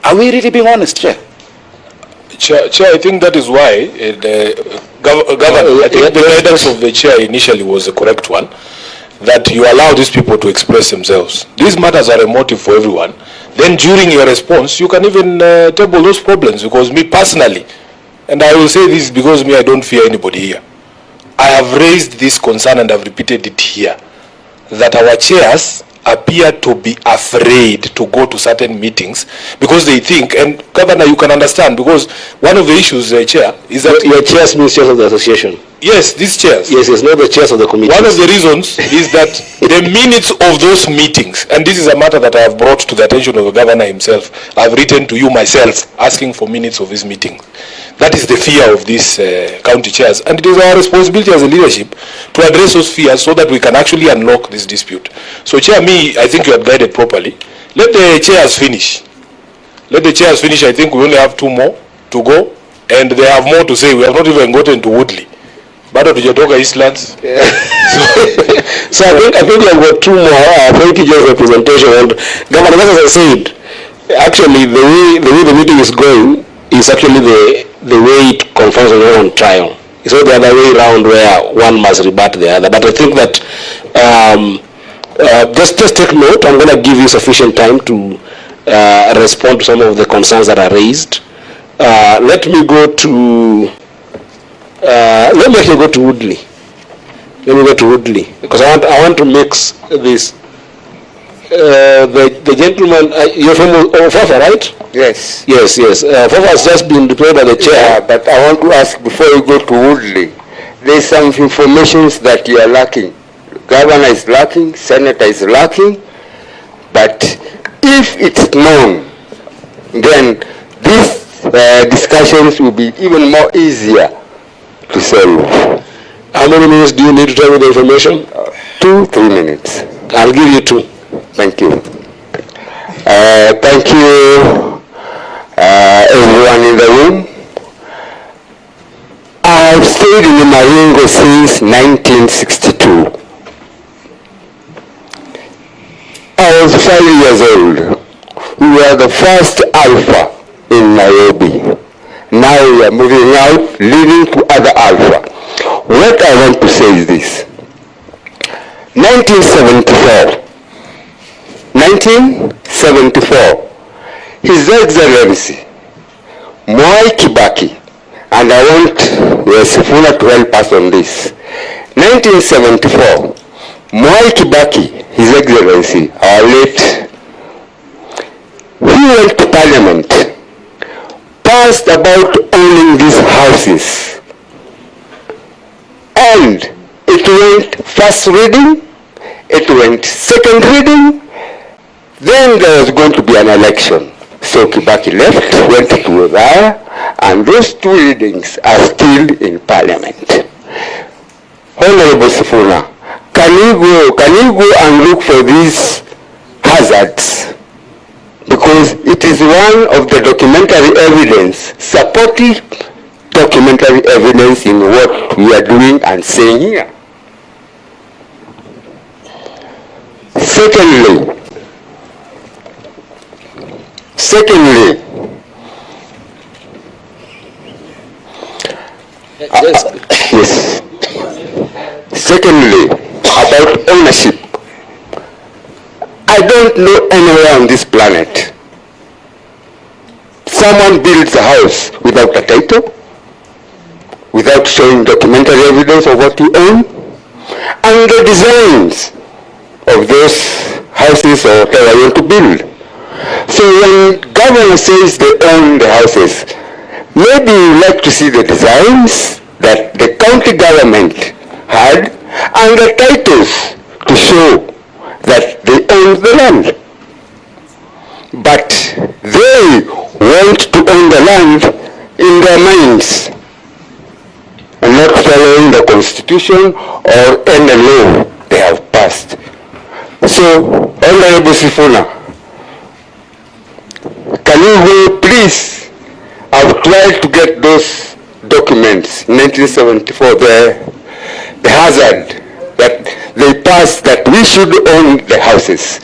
Are we really being honest, Chair? Chair, I think that is why Governor, I think the guidance of the Chair initially was the correct one, that you allow these people to express themselves. These matters are a motive for everyone. Then during your response, you can even table those problems, because me personally, and I will say this because me, I don't fear anybody here. I have raised this concern and I've repeated it here, that our chairs appear to be afraid to go to certain meetings because they think, and Governor, you can understand, because one of the issues, Chair, is that... Your chairs means chairs of the association. Yes, these chairs. Yes, it's not the chairs of the committee. One of the reasons is that the minutes of those meetings, and this is a matter that I have brought to the attention of the Governor himself, I have written to you myself asking for minutes of his meeting. That is the fear of these county chairs, and it is our responsibility as a leadership to address those fears so that we can actually unlock this dispute. So, Chair, I think you have guided properly. Let the chairs finish. Let the chairs finish. I think we only have 2 more to go, and they have more to say. We have not even gotten to Woodley. Bado tujatoka Eastlands. So I think we have got 2 more. Thank you, Joe's representation. And Governor, as I said, actually the way the meeting is going is actually the way it confirms on trial. It's not the other way around where one must rebut the other. But I think that just take note. I'm going to give you sufficient time to respond to some of the concerns that are raised. Let me go to Woodley. Let me go to Woodley because I want to mix this. The gentleman, you're from Fafa, right? Yes. Yes. Fafa has just been deployed by the chair. Yeah, but I want to ask before you go to Woodley, there's some information that you are lacking. Governor is lacking, Senator is lacking, but if it's known, then these discussions will be even more easier to solve. How many minutes do you need to tell me the information? 2-3 minutes. I'll give you 2. Thank you. Thank you, everyone in the room. I've stayed in Maringo since 1962. I was 5 years old. We were the first Alpha in Nairobi. Now we are moving out, leading to other Alpha. What I want to say is this. 1974, His Excellency Moi Kibaki, and I want Sifuna to help us on this. 1974, Moi Kibaki, His Excellency, our late, he went to Parliament, passed about owning these houses, and it went first reading, it went second reading, then there was going to be an election. So Kibaki left, went to there, and those 2 readings are still in Parliament. Honorable Sifuna, can you go and look for these hazards? Because it is one of the documentary evidence, supportive documentary evidence in what we are doing and saying here. Secondly, yes. Secondly, about ownership. I don't know anywhere on this planet someone builds a house without a title, without showing documentary evidence of what you own, and the designs of those houses or whatever you want to build. So when government says they own the houses, maybe you like to see the designs that the county government had and the titles to show that they own the land. But they want to own the land in their minds and not following the constitution or any law they have passed. So, Honorable Sifuna, can you go please? I've tried to get those documents, 1974, the hazard that they passed that we should own the houses.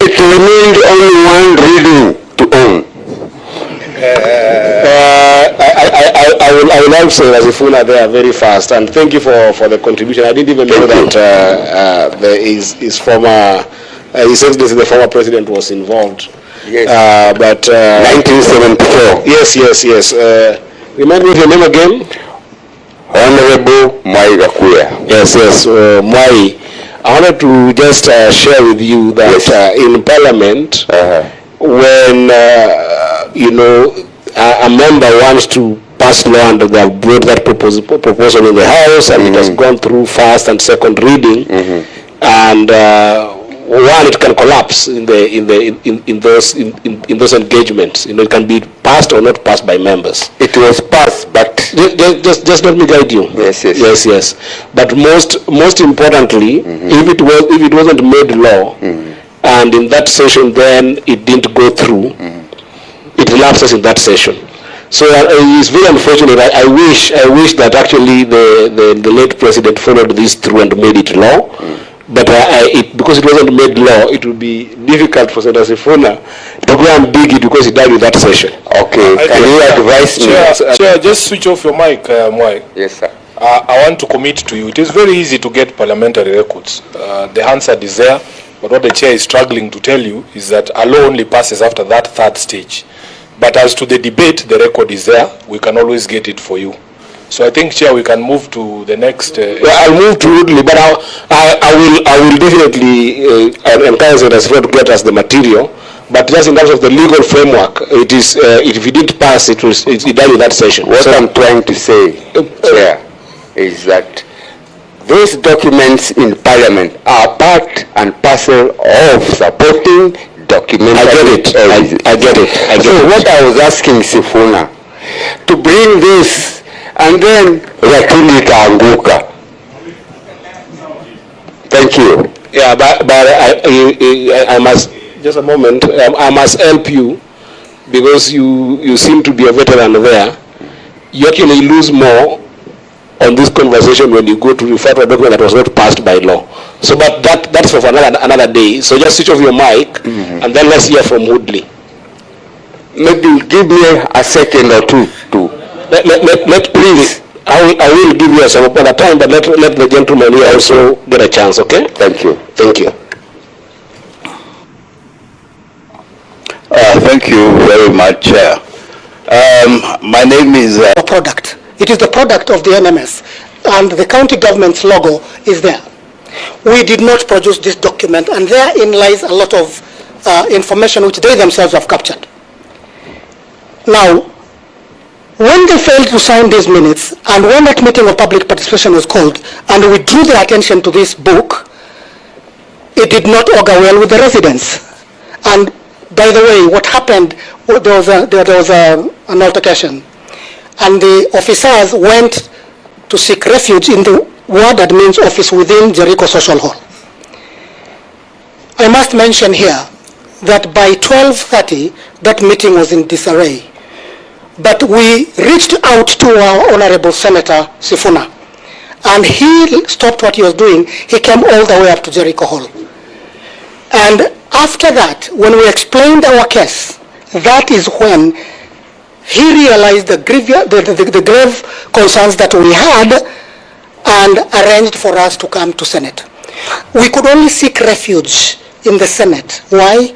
It we need only one reading to own. I will answer Sifuna there very fast, and thank you for the contribution. I didn't even know that his former, His Excellency the former president was involved. Yes. But 1974. Yes. Remind me of your name again. Honorable Moi Karua. Yes. Moi. I wanted to just share with you that in Parliament, when a member wants to pass law and they have brought that proposal in the House, and it has gone through first and second reading, and one, it can collapse in those engagements. It can be passed or not passed by members. It was passed, but just let me guide you. Yes. But most importantly, if it wasn't made law, and in that session then it didn't go through, it lapses in that session. So it's very unfortunate. I wish that actually the late president followed this through and made it law. But because it wasn't made law, it would be difficult for Senator Sifuna to go and dig it because he died with that session. Okay, can you advise me? Chair, just switch off your mic, Moi. Yes, sir. I want to commit to you. It is very easy to get parliamentary records. The Hansard is there, but what the chair is struggling to tell you is that a law only passes after that third stage. But as to the debate, the record is there. We can always get it for you. So I think, Chair, we can move to the next. I'll move to Woodley, but I will definitely encourage us to get us the material. But just in terms of the legal framework, it is if it didn't pass, it died in that session. What I'm trying to say, Chair, is that those documents in Parliament are part and parcel of supporting documentary. I get it. So what I was asking Sifuna, to bring this and then Rakili ikaanguka. Thank you. Yeah, but I must, just a moment, I must help you because you seem to be a veteran there. You actually lose more on this conversation when you go to refer to a document that was not passed by law. So, but that's for another day. So just switch off your mic and then let's hear from Woodley. Maybe give me a second or two to Please. I will give you some other time, but let the gentleman here also get a chance, okay? Thank you. Thank you. Thank you very much, Chair. My name is... product. It is the product of the NMS, and the county government's logo is there. We did not produce this document, and therein lies a lot of information which they themselves have captured. Now, when they failed to sign these minutes, and when that meeting of public participation was called, and we drew their attention to this book, it did not augur well with the residents. And by the way, what happened, there was an altercation, and the officers went to seek refuge in the ward admin's office within Jericho Social Hall. I must mention here that by 12:30, that meeting was in disarray. But we reached out to our Honorable Senator Sifuna, and he stopped what he was doing. He came all the way up to Jericho Hall. And after that, when we explained our case, that is when he realized the grave concerns that we had and arranged for us to come to Senate. We could only seek refuge in the Senate. Why?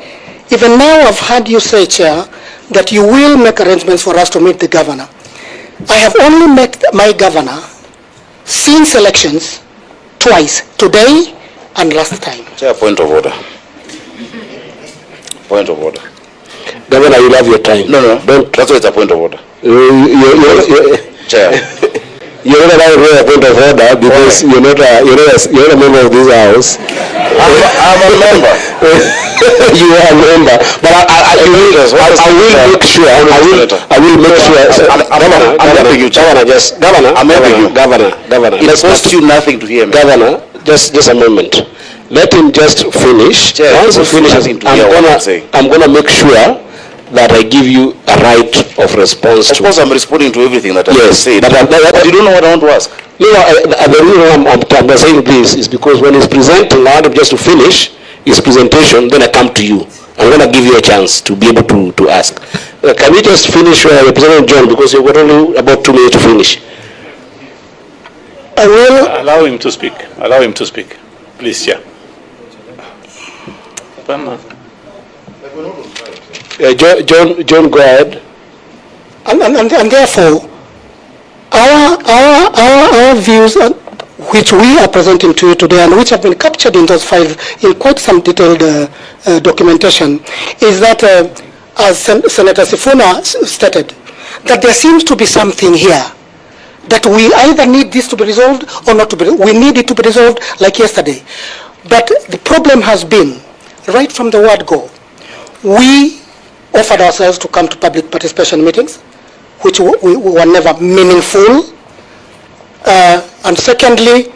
Even now I've heard you say, Chair, that you will make arrangements for us to meet the governor. I have only met my governor since elections twice, today and last time. Chair, point of order. Point of order. Governor, you have your time. No, don't. That's why it's a point of order. Chair. You're not allowed to a point of order because you're not a member of this house. I'm a member. You are a member, but I will make sure. Governor. It costs you nothing to hear me. Governor, just a moment. Let him just finish. Chair, once he finishes, I'm gonna make sure that I give you a right of response. Of course, I'm responding to everything that I said. But you don't know what I want to ask. No, the reason I'm saying this is because when he's presenting, I want him just to finish his presentation, then I come to you. I'm going to give you a chance to be able to ask. Can we just finish, Representative John, because you've got only about 2 minutes to finish. I will allow him to speak. Allow him to speak, please, Chair. John, go ahead. And therefore, our views, which we are presenting to you today and which have been captured in those 5 in quite some detailed documentation, is that, as Senator Sifuna stated, that there seems to be something here that we either need this to be resolved or not to be. We need it to be resolved like yesterday. But the problem has been, right from the word go, we offered ourselves to come to public participation meetings, which were never meaningful. And secondly,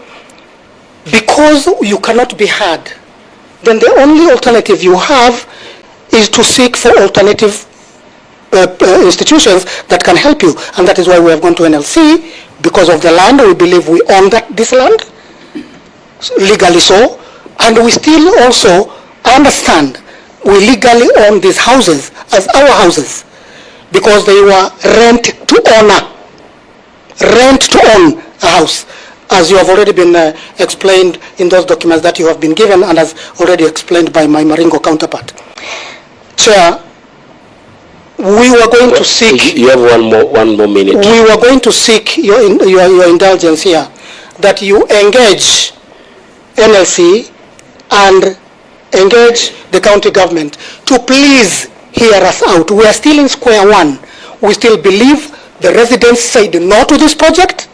because you cannot be heard, then the only alternative you have is to seek for alternative institutions that can help you. And that is why we have gone to NLC, because of the land. We believe we own this land, legally so. And we still also understand we legally own these houses as our houses, because they were rent to own a house, as you have already been explained in those documents that you have been given, and as already explained by my Maringo counterpart. Chair, we were going to seek... You have one more minute. We were going to seek your indulgence here, that you engage NLC and engage the county government to please hear us out. We are still in square one. We still believe the residents said no to this project.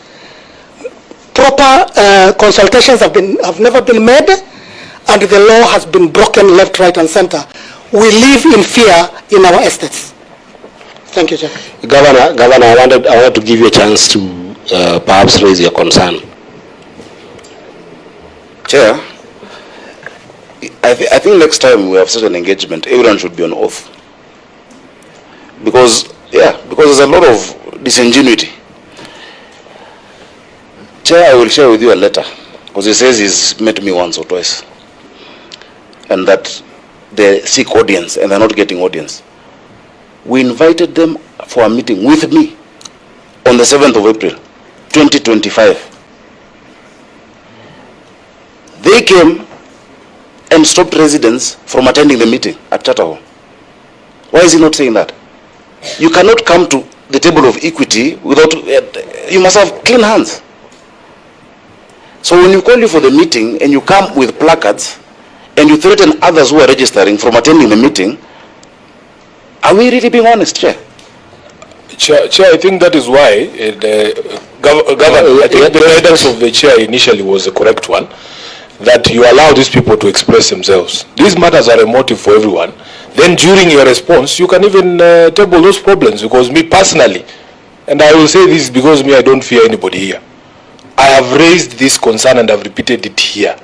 Proper consultations have never been made, and the law has been broken left, right, and center. We live in fear in our estates. Thank you, Chair. Governor, I wanted to give you a chance to perhaps raise your concern. Chair, I think next time we have such an engagement, everyone should be on oath. Because there's a lot of disingenuity. Chair, I will share with you a letter, because he says he's met me once or twice, and that they seek audience and they're not getting audience. We invited them for a meeting with me on the 7th of April, 2025. They came and stopped residents from attending the meeting at Charter Hall. Why is he not saying that? You cannot come to the table of equity without, you must have clean hands. So when you call you for the meeting and you come with placards and you threaten others who are registering from attending the meeting, are we really being honest, Chair? Chair, I think that is why Governor, I think the guidance of the Chair initially was the correct one, that you allow these people to express themselves. These matters are a motive for everyone. Then during your response, you can even table those problems, because me personally, and I will say this because me, I don't fear anybody here. I have raised this concern and I've repeated it here,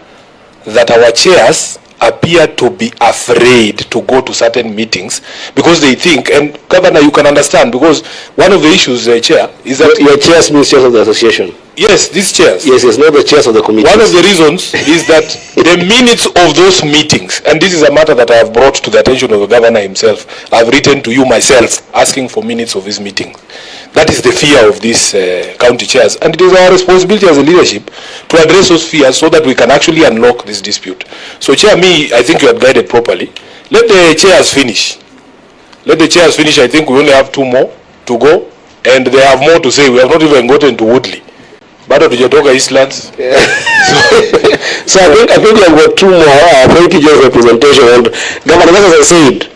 that our chairs appear to be afraid to go to certain meetings because they think, and Governor, you can understand, because one of the issues, Chair, is that... Your chairs means chairs of the association. Yes, these chairs. Yes, not the chairs of the committee. One of the reasons is that the minutes of those meetings, and this is a matter that I have brought to the attention of the Governor himself, I have written to you myself asking for minutes of his meeting. That is the fear of these county chairs, and it is our responsibility as a leadership to address those fears so that we can actually unlock this dispute. So, Chair, I think you have guided properly. Let the chairs finish. Let the chairs finish. I think we only have 2 more to go, and they have more to say. We have not even gotten to Woodley. Bado tujatoka Eastlands. So I think we have got 2 more. Thank you, Joe's representation. And Governor, as I said,